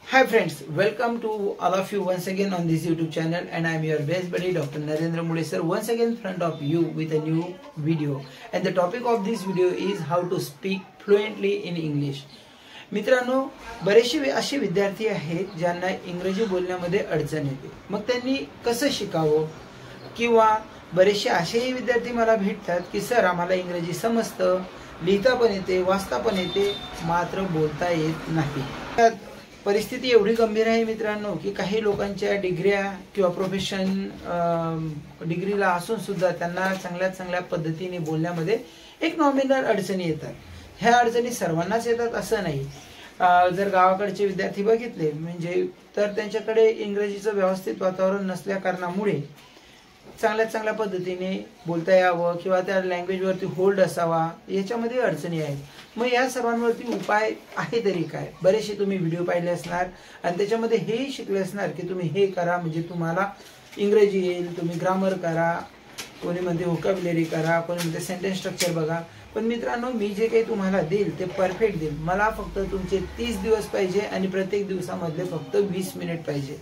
Hi friends, welcome to all of you once again on this YouTube channel, and I am your best buddy Dr. Narendra Mule sir once again in front of you with a new video. And the topic of this video is how to speak fluently in English. मित्रांनो, बरेचसे असे विद्यार्थी आहेत ज्यांना इंग्रजी बोलण्यामध्ये अडचण येते. मग त्यांनी कसं शिकावं, किंवा बरेचसे असेही विद्यार्थी मला भेटतात की सर आम्हाला इंग्रजी समजतं, लिहिता पण येते, वाचता पण येते, मात्र बोलता येत नाही. परिस्थिती एवढी गंभीर आहे मित्रांनो की काही लोकांच्या डिग्र्या किंवा प्रोफेशन डिग्रीला असून सुद्धा त्यांना चांगल्या पद्धतीने बोलण्यामध्ये एक नॉमिनल अडचणी येतात. ह्या अडचणी सर्वांनाच येतात असं नाही. जर गावाकडचे विद्यार्थी बघितले म्हणजे तर त्यांच्याकडे इंग्रजीचं व्यवस्थित वातावरण नसल्या कारणामुळे चांगल्या पद्धतीने बोलता यावं किंवा त्या लँग्वेजवरती होल्ड असावा, याच्यामध्ये अडचणी आहेत. मग या सर्वांवरती उपाय आहे तरी काय? बरेचसे तुम्ही व्हिडिओ पाहिले असणार आणि त्याच्यामध्ये हेही शिकले असणार की तुम्ही हे करा म्हणजे तुम्हाला इंग्रजी येईल, तुम्ही ग्रामर करा, कोणी म्हणते व्होकॅब्युलरी करा, कोणी म्हणते सेंटेन्स स्ट्रक्चर बघा. पण मित्रांनो, मी जे काही तुम्हाला देईल ते परफेक्ट देईल. मला फक्त तुमचे 30 दिवस पाहिजे आणि प्रत्येक दिवसामधले फक्त 20 मिनिट पाहिजे.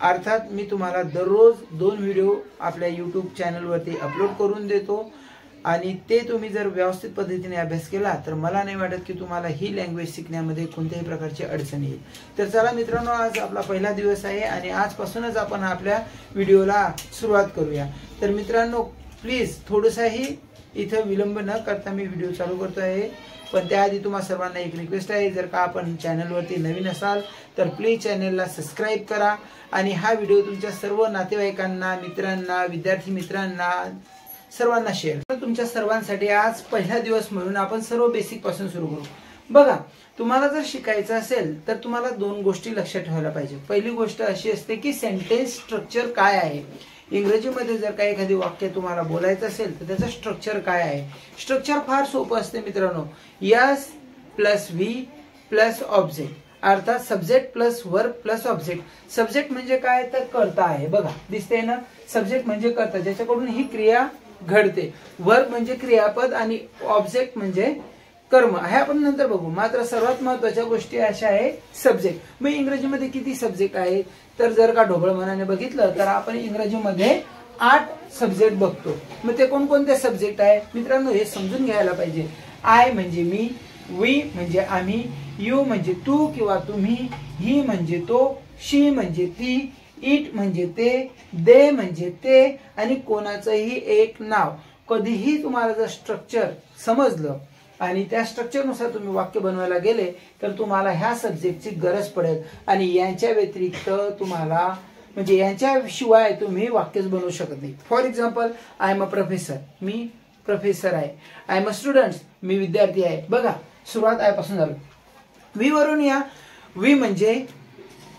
अर्थात मी तुम्हाला दररोज 2 व्हिडिओ आपल्या YouTube चॅनलवरती अपलोड करून देतो आणि ते तुम्ही जर व्यवस्थित पद्धतीने अभ्यास केला तर मला नाही वाटत की तुम्हाला ही लँग्वेज शिकण्यामध्ये कोणत्याही प्रकारची अडचण येईल. तर चला मित्रांनो, आज आपला पहिला दिवस आहे आणि आजपासूनच आपण आपल्या व्हिडिओला सुरुवात करूया. तर मित्रांनो, प्लीज थोडंसंही इथं विलंब न करता मी व्हिडिओ चालू करतो आहे. पण त्याआधी तुम्हा सर्वांना एक रिक्वेस्ट आहे, जर का आपण चॅनलवरती नवीन असाल तर प्लीज चॅनलला सबस्क्राईब करा आणि हा व्हिडिओ तुमच्या सर्व नातेवाईकांना, मित्रांना, विद्यार्थी मित्रांना सर्वांना शेअर. तुमच्या सर्वांसाठी आज पहिला दिवस म्हणून आपण सर्व बेसिक पासून सुरू करू. बघा, तुम्हाला जर शिकायचं असेल तर तुम्हाला 2 गोष्टी लक्षात ठेवायला पाहिजे. पहिली गोष्ट अशी असते की सेंटेन्स स्ट्रक्चर काय आहे. इंग्रजीमध्ये जर काही एखादी वाक्य तुम्हाला बोलायचं असेल तर त्याचं स्ट्रक्चर काय आहे. स्ट्रक्चर फार सोपं असते मित्रांनो. S plus V plus object, अर्थात subject plus verb plus object. Subject म्हणजे काय तर कर्ता आहे. बघा दिसते ना, सब्जेक्ट म्हणजे कर्ता ज्याच्याकडून ही क्रिया घडते. वर्ब म्हणजे क्रियापद आणि ऑब्जेक्ट म्हणजे कर्म. हे आपण नंतर बघू. मात्र सर्वात महत्वाच्या गोष्टी अशा आहे सब्जेक्ट. मग इंग्रजीमध्ये किती सब्जेक्ट आहेत तर जर का ढोबळ मनाने बघितलं तर आपण इंग्रजीमध्ये 8 सब्जेक्ट बघतो. मग ते कोणकोणते सब्जेक्ट आहे मित्रांनो हे समजून घ्यायला पाहिजे. आय म्हणजे मी, वी म्हणजे आम्ही, यू म्हणजे तू किंवा तुम्ही, ही म्हणजे तो, शी म्हणजे ती, इट म्हणजे ते, दे म्हणजे ते आणि कोणाचंही एक नाव. कधीही तुम्हाला जर स्ट्रक्चर समजलं आणि त्या स्ट्रक्चरनुसार तुम्ही वाक्य बनवायला गेले तर तुम्हाला ह्या सब्जेक्टची गरज पडेल आणि यांच्या व्यतिरिक्त तुम्हाला म्हणजे यांच्याशिवाय तुम्ही वाक्यच बनवू शकत नाही. For example, I am a professor, me professor आहे. आय एम अ स्टुडंट, मी विद्यार्थी आहे. बघा, सुरुवात आय पासून झाली. वी वरून या. वी म्हणजे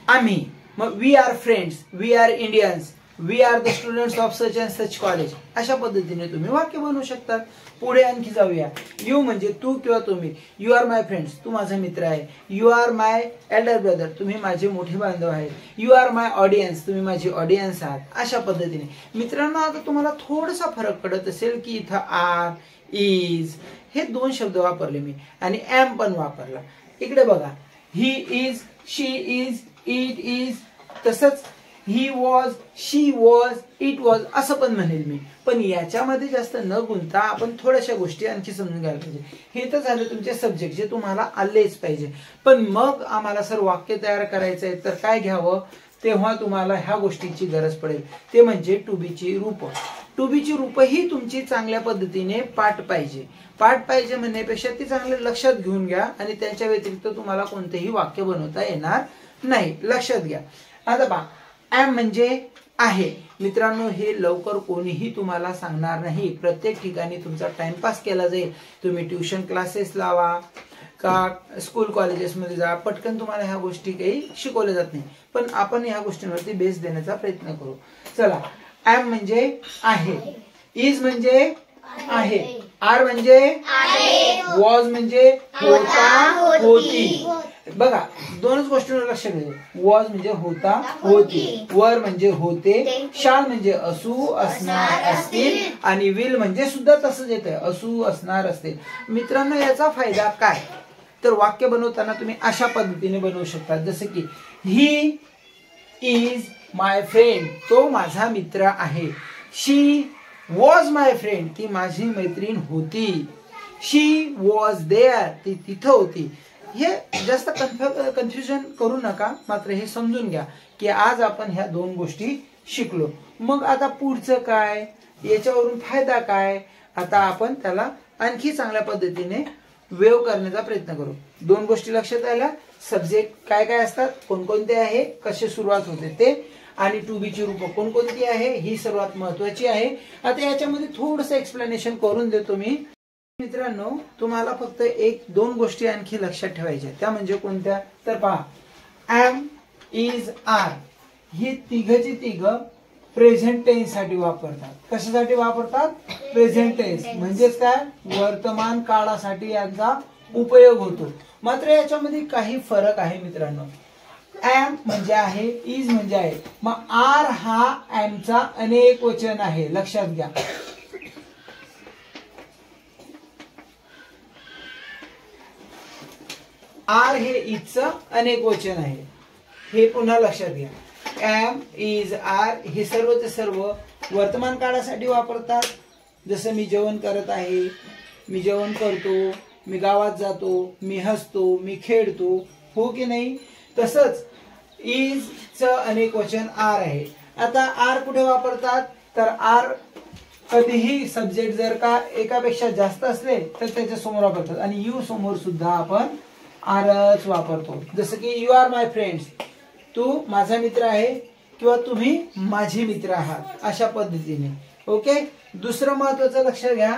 आम्ही. मग we are friends, we are Indians, we are the students of such and such college. अशा पद्धतीने तुम्ही वाक्य बनवू शकतात. पुढे आणखी जाऊया. यू म्हणजे तू किंवा तुम्ही. यू आर माय फ्रेंड्स, तू माझा मित्र आहे. You are my elder brother, तुम्ही माझे मोठे बांधव आहेत. यू आर माय ऑडियन्स, तुम्ही माझी ऑडियन्स आहात. अशा पद्धतीने मित्रांनो, आता तुम्हाला थोडासा फरक पडत असेल की इथं आर, इज हे 2 शब्द वापरले मी आणि एम पण वापरला. इकडे बघा, he is, she is, it is, तसंच he was, she was, it was असं पण म्हणेल मी. पण याच्यामध्ये जास्त न गुंतता आपण थोड्याशा गोष्टी आणखी समजून घ्यायला पाहिजे. हे तर झाले तुमचे सब्जेक्ट जे तुम्हाला आलेच पाहिजे. पण मग आम्हाला सर वाक्य तयार करायचं आहे तर काय घ्यावं, तेव्हा तुम्हाला ह्या गोष्टीची गरज पडेल. ते म्हणजे टू बीची रूपं. टू बीची रूपं ही तुमची चांगल्या पद्धतीने पाठ पाहिजे म्हणण्यापेक्षा ती चांगले लक्षात घेऊन घ्या आणि त्यांच्या व्यतिरिक्त तुम्हाला कोणतेही वाक्य बनवता येणार नाही. लक्षात घ्या. आता पहा, एम म्हणजे आहे. मित्रांनो, हे लवकर कोणीही तुम्हाला सांगणार नाही. प्रत्येक ठिकाणी तुमचा टाइमपास केला जाईल. तुम्ही ट्युशन क्लासेस लावा का स्कूल कॉलेजेसमध्ये जा, पटकन तुम्हाला ह्या गोष्टी काही शिकवल्या जात नाही. पण आपण ह्या गोष्टींवरती बेस देण्याचा प्रयत्न करू. चला, एम म्हणजे आहे, इज म्हणजे आहे, आर म्हणजे वॉज म्हणजे होता, होती. बघा, 2च गोष्टींवर लक्ष द्या. वॉज म्हणजे होता, होती. वर म्हणजे होते. शाल म्हणजे असू, असणार, असतील आणि विल म्हणजे सुद्धा तसंच येतं, असू, असणार, असतील. मित्रांनो, याचा फायदा काय तर वाक्य बनवताना तुम्ही अशा पद्धतीने बनवू शकता, जसं की ही इज माय फ्रेंड, तो माझा मित्र आहे. शी वॉज माय फ्रेंड, ती माझी मैत्रीण होती. शी वॉज देअर, ती तिथं होती. हे जास्त कन्फ्युजन करू नका, मात्र हे समजून घ्या की आज आपण ह्या दोन गोष्टी शिकलो. मग आता पुढचं काय, याच्यावरून फायदा काय, आता आपण त्याला आणखी चांगल्या पद्धतीने वेव करण्याचा प्रयत्न करू. दोन गोष्टी लक्षात आल्या, सब्जेक्ट काय काय असतात, कोणकोणते आहे, कसे सुरुवात होते ते, आणि टू बी ची रूप कोणकोणती आहे, ही सर्वात महत्वाची आहे. आता याच्यामध्ये थोडंसं एक्सप्लेनेशन करून देतो मी. मित्रांनो, तुम्हाला फक्त एक दोन गोष्टी आणखी लक्षात ठेवायच्या, त्या म्हणजे कोणत्या, तर पहा, एम, इज, आर ही तिघची तिघ प्रेझेंट टेन्स साठी वापरतात. कशासाठी वापरतात, प्रेझेंट टेन्स, म्हणजेच काय, वर्तमान काळासाठी यांचा उपयोग होतो. मात्र याच्यामध्ये काही फरक आहे मित्रांनो. एम म्हणजे आहे, इज म्हणजे आहे, मग आर हा एमचा अनेक वचन आहे, लक्षात घ्या. आर हे इजचं अनेक वचन आहे, हे पुन्हा लक्षात घ्या. एम, इज, आर हे सर्वचे सर्व वर्तमान काळासाठी वापरतात. जसं मी जेवण करत आहे, मी जेवण करतो, मी गावात जातो, मी हसतो, मी खेळतो, हो की नाही. तसंच इज च अनेक वचन आर आहे. आता आर कुठे वापरतात, तर आर कधीही सब्जेक्ट जर का एकापेक्षा जास्त असले तर त्याच्या समोर वापरतात, आणि यू समोर सुद्धा आपण आरच वापरतो. जसं की यू आर माय फ्रेंड्स, तू माझा मित्र आहे किंवा तुम्ही माझे मित्र आहात, अशा पद्धतीने. ओके. दुसरं महत्वाचं लक्षात घ्या,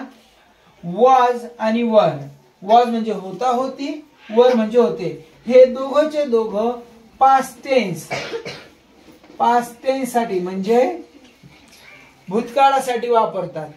वॉज आणि वर. वॉज म्हणजे होता होती, वर म्हणजे होते. हे दोघंचे दोघं पास्ट टेन्स, पास्ट टेन्स साठी म्हणजे भूतकाळासाठी वापरतात.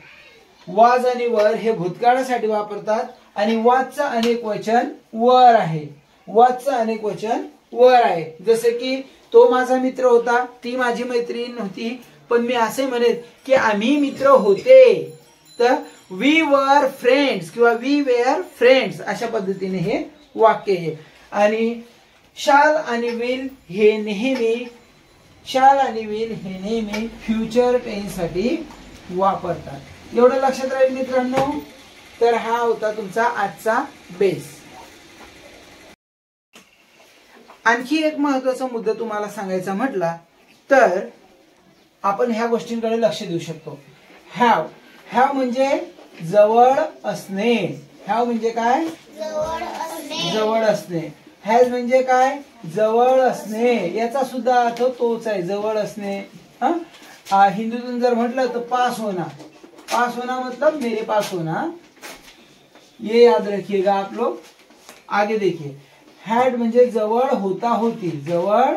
वॉज आणि वर हे भूतकाळासाठी वापरतात, आणि वॉजचं अनेक वचन वर आहे, वॉजचं अनेक वचन वर आहे. जसे की तो माझा मित्र होता, ती माझी मैत्रीण होती, पण मी असे म्हणेन की आम्ही मित्र होते, तर वी वर फ्रेंड्स किंवा वी वेअर फ्रेंड्स, अशा पद्धतीने हे वाक्य आहे. आणि शाल आणि विल हे नेहमी, शाल आणि विल हे नेहमी फ्युचर टेन्स साठी वापरतात. एवढं लक्षात राहील मित्रांनो. तर हा होता तुमचा आजचा बेस. आणखी एक महत्वाचा मुद्दा तुम्हाला सांगायचा म्हटला तर आपण ह्या गोष्टींकडे लक्ष देऊ शकतो. हॅव, हॅव म्हणजे जवळ असणे. हॅव म्हणजे काय, जवळ असणे. हॅज म्हणजे काय, जवळ असणे. याचा सुद्धा अर्थ तोच आहे, जवळ असणे. हिंदीतून जर म्हटलं तर पास होना, पास होना मतलब मेरे पास होना, ये याद रखिएगा आप लोग. आगे देखिए, हॅड म्हणजे जवळ होता होती, जवळ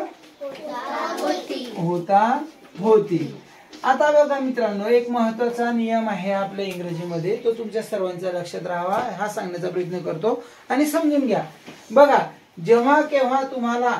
होता होती. आता बघा मित्रांनो, एक महत्वाचा नियम आहे आपल्या इंग्रजीमध्ये, तो तुमच्या सर्वांच्या लक्षात राहावा, हा सांगण्याचा प्रयत्न करतो आणि समजून घ्या. बघा, जेव्हा केव्हा तुम्हाला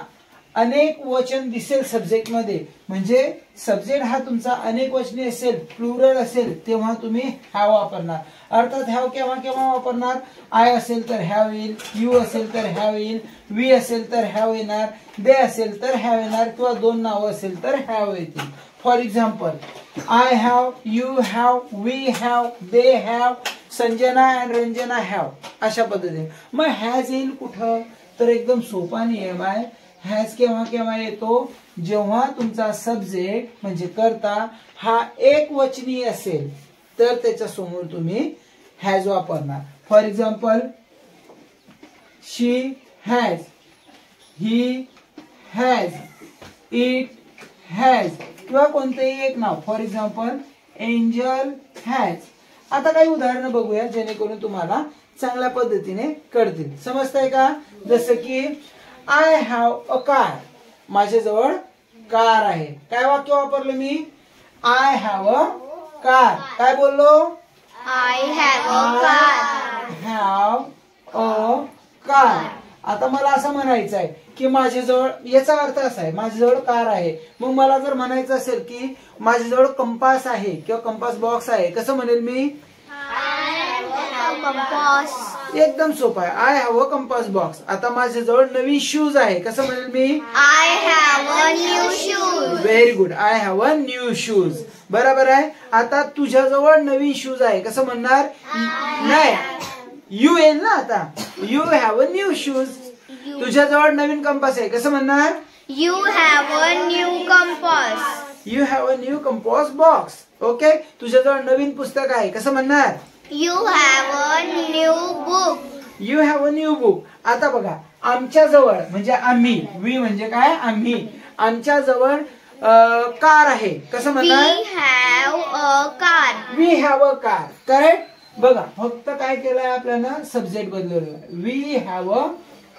अनेक वचन दिसेल सब्जेक्ट मध्ये, म्हणजे सब्जेक्ट हा तुमचा अनेक वचनी असेल, प्लुरल असेल, तेव्हा तुम्ही हॅव वापरणार. अर्थात हॅव केव्हा केव्हा वापरणार, आय असेल तर हॅव येईल, यू असेल तर हॅव येईल, वी असेल तर हॅव येणार, दे असेल तर हॅव येणार, किंवा दोन नावं असेल तर हॅव येतील. For example, I have, you have, we have, they have, Sanjana and Ranjana have, अशा पद्धतीने. मग हॅज येईल कुठं, तर एकदम सोपा नियम आहे. हॅज केव्हा केव्हा येतो, जेव्हा तुमचा सब्जेक्ट म्हणजे कर्ता हा एक वचनी असेल तर त्याच्या समोर तुम्ही हॅज वापरणार. For example, she has, he has, it has, किंवा कोणतेही एक नाव. For example, angel has. आता काही उदाहरणं बघूया जेणेकरून तुम्हाला चांगल्या पद्धतीने कळतील. समजतंय का? जसं की आय हॅव अ कार, माझ्याजवळ कार आहे. काय वाक्य वापरलं मी? I have a car. काय बोललो? I have a car. Have a car. आता मला असं म्हणायचं आहे की माझ्याजवळ, याचा अर्थ असा आहे, माझ्याजवळ कार आहे. मग मला जर म्हणायचं असेल की माझ्याजवळ कंपास आहे किंवा कंपास बॉक्स आहे, कसं म्हणेल मी? I have a compass. एकदम सोपं आहे. I have a compass box. आता माझ्याजवळ नवीन शूज आहे. कसं म्हणेल मी? I have a new shoes. Very good. I have a new shoes. बरोबर आहे. आता तुझ्याजवळ नवीन शूज आहे. कसं म्हणणार? नाही, यू येईल ना आता. You have a new shoes. तुझ्याजवळ नवीन कंपास आहे. कसं म्हणणार? You have a new compass. You have a new compass box. Okay. तुझ्याजवळ नवीन पुस्तक आहे. कसं म्हणणार? You have a new book. You have a new book. आता बघा, आमच्याजवळ म्हणजे आम्ही, वी म्हणजे काय? आम्ही. आमच्याजवळ कार आहे. कसं म्हणणार? We have a car. We have a car. Correct. बघा, फक्त काय केलंय आपल्याला? सब्जेक्ट बदलवलं. We have a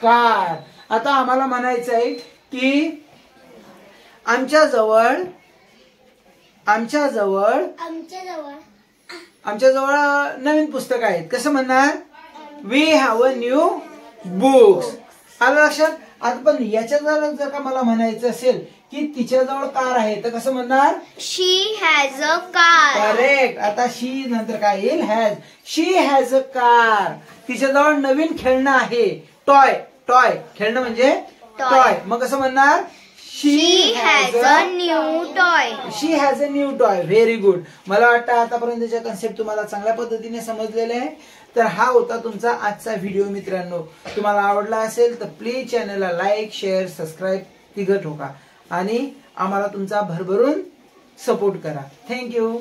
car. आता आम्हाला म्हणायचं आहे की आमच्याजवळ नवीन पुस्तक आहेत. कसं म्हणणार? We have a new books. आलं लक्षात? आता पण याच्याजवळ जर का मला म्हणायचं असेल की तिच्याजवळ कार आहे, तर कसं म्हणणार? She has a car. Correct. आता शी नंतर काय येईल? Has. She has a car. तिच्याजवळ नवीन खेळणं आहे. टॉय. टॉय खेळणं म्हणजे टॉय. मग कसं म्हणणार? She has a new toy. She has a new toy. Very good. मला वाटतं आतापर्यंतच्या कन्सेप्ट तुम्हाला चांगल्या पद्धतीने समजलेले आहे. तर हा होता तुमचा आजचा व्हिडिओ मित्रांनो. तुम्हाला आवडला असेल तर प्लीज चॅनलला लाईक, शेअर, सबस्क्राईब तिघं ठोका आणि आम्हाला तुमचा भरभरून सपोर्ट करा. थँक्यू.